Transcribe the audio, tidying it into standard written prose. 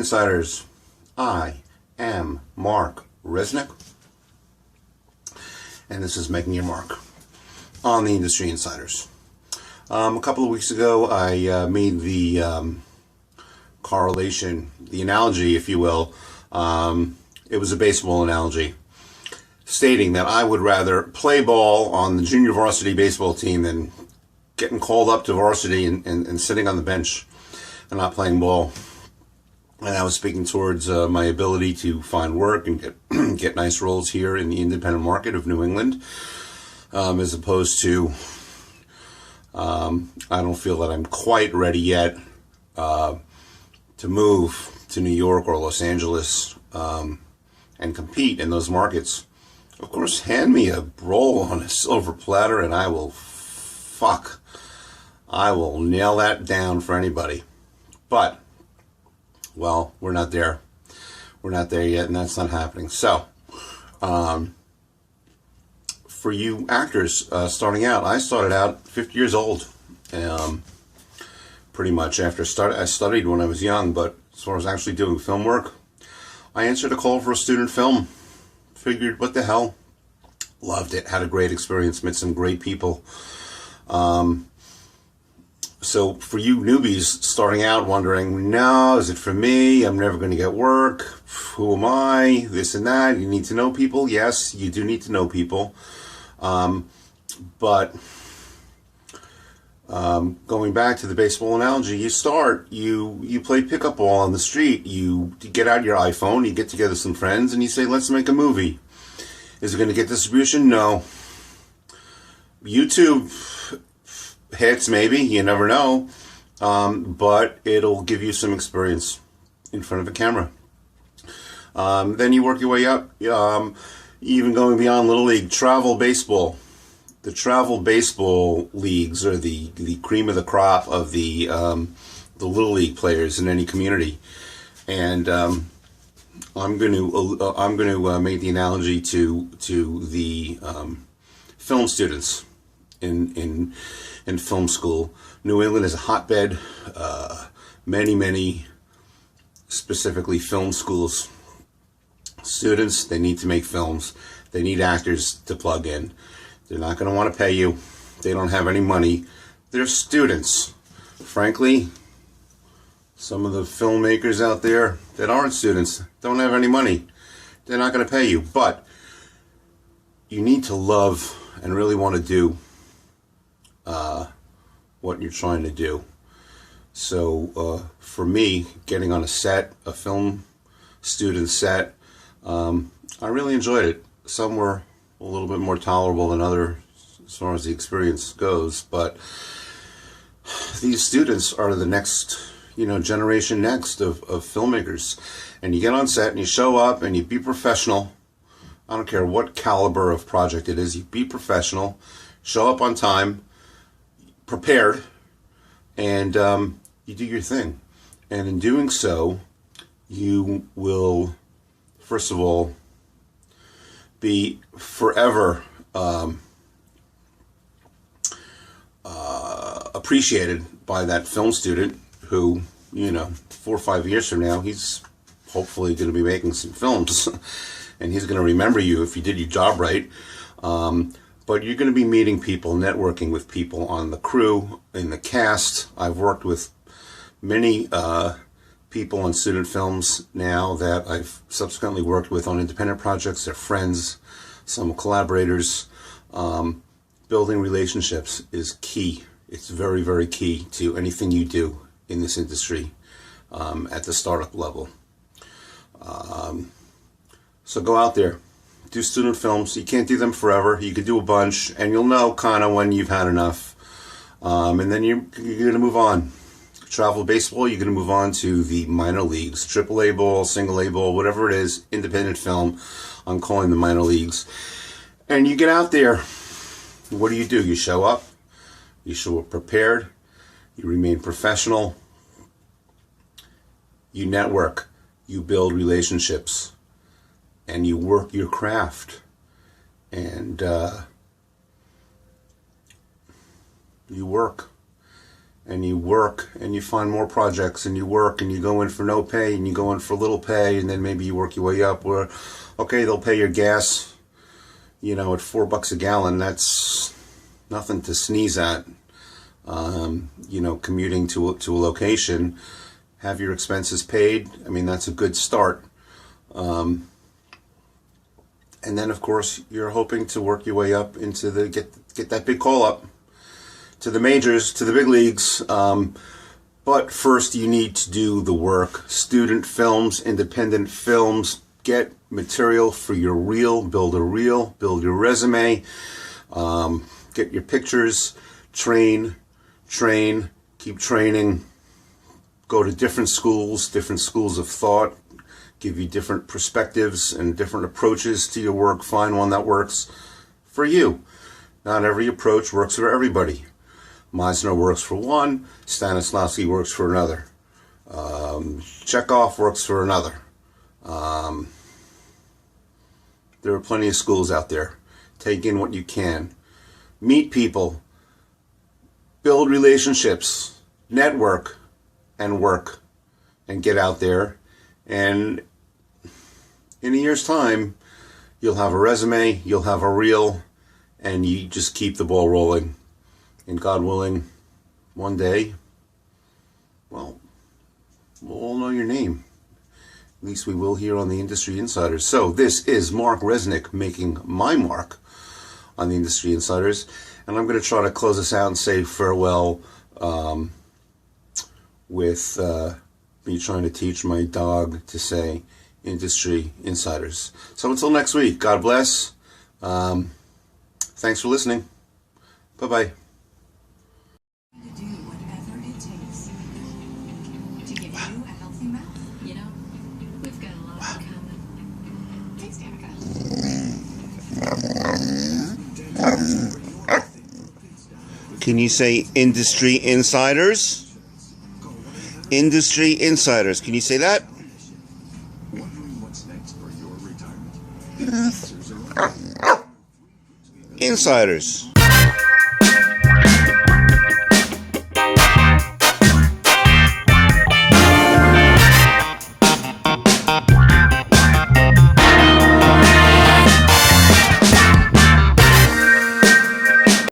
Insiders. I am Mark Resnik, and this is Making Your Mark on the Industry Insiders. A couple of weeks ago, I made the correlation, the analogy, if you will. It was a baseball analogy, stating that I would rather play ball on the junior varsity baseball team than getting called up to varsity and sitting on the bench and not playing ball. And I was speaking towards my ability to find work and get nice roles here in the independent market of New England, as opposed to I don't feel that I'm quite ready yet to move to New York or Los Angeles and compete in those markets. Of course, hand me a roll on a silver platter and I will nail that down for anybody. But, well, we're not there. We're not there yet, and that's not happening. So, for you actors starting out, I started out 50 years old, pretty much. I studied when I was young, but as far as actually doing film work, I answered a call for a student film. Figured, what the hell? Loved it. Had a great experience. Met some great people. So for you newbies starting out wondering, no, is it for me? I'm never going to get work. Who am I? This and that. You need to know people. Yes, you do need to know people. But going back to the baseball analogy, you play pickup ball on the street. You get out your iPhone, you get together some friends, and you say, let's make a movie. Is it going to get distribution? No. YouTube hits, maybe, you never know, but it'll give you some experience in front of a camera. Then you work your way up, even going beyond Little League, travel baseball. The travel baseball leagues are the cream of the crop of the Little League players in any community, and I'm going to make the analogy to the film students in film school. New England is a hotbed. Many specifically film schools. Students, they need to make films. They need actors to plug in. They're not going to want to pay you. They don't have any money. They're students. Frankly, some of the filmmakers out there that aren't students don't have any money. They're not going to pay you. But you need to love and really want to do what you're trying to do. So for me, getting on a set, a film student set, I really enjoyed it. Some were a little bit more tolerable than others as far as the experience goes, but these students are the next, generation next of filmmakers. And you get on set and you show up and you be professional. I don't care what caliber of project it is, you be professional, show up on time, prepared, and you do your thing. And in doing so, you will, first of all, be forever appreciated by that film student who, 4 or 5 years from now, he's hopefully going to be making some films and he's going to remember you if you did your job right. But you're going to be meeting people, networking with people on the crew, in the cast. I've worked with many people on student films now that I've subsequently worked with on independent projects. They're friends, some collaborators. Building relationships is key. It's very, very key to anything you do in this industry at the startup level. So go out there, do student films. You can't do them forever. You could do a bunch, and you'll know kind of when you've had enough. And then you're going to move on. Travel baseball, you're going to move on to the minor leagues, AAA ball, single A ball, whatever it is, independent film. I'm calling the minor leagues. And you get out there. What do? You show up. You show up prepared. You remain professional. You network. You build relationships. And you work your craft. And you work. and you work and you find more projects and you work and you go in for no pay and you go in for little pay, and then maybe you work your way up where, okay, they'll pay your gas, at $4 a gallon. That's nothing to sneeze at. Commuting to a location, have your expenses paid. I mean, that's a good start. And then, of course, you're hoping to work your way up into get that big call up to the majors, to the big leagues. But first, you need to do the work. Student films, independent films, get material for your reel, build your resume, get your pictures, train, keep training, go to different schools of thought, give you different perspectives and different approaches to your work. Find one that works for you. Not every approach works for everybody. Meisner works for one, Stanislavski works for another, Chekhov works for another. There are plenty of schools out there. Take in what you can. Meet people. Build relationships. Network. And work. And get out there. And in a year's time, you'll have a resume, you'll have a reel, and you just keep the ball rolling. And God willing, one day, well, we'll all know your name. At least we will here on the Industry Insiders. So this is Mark Resnik making my mark on the Industry Insiders. And I'm going to try to close this out and say farewell with me trying to teach my dog to say Industry Insiders. So until next week, God bless. Thanks for listening. Bye-bye. Can you say Industry Insiders? Industry Insiders. Can you say that? Insiders.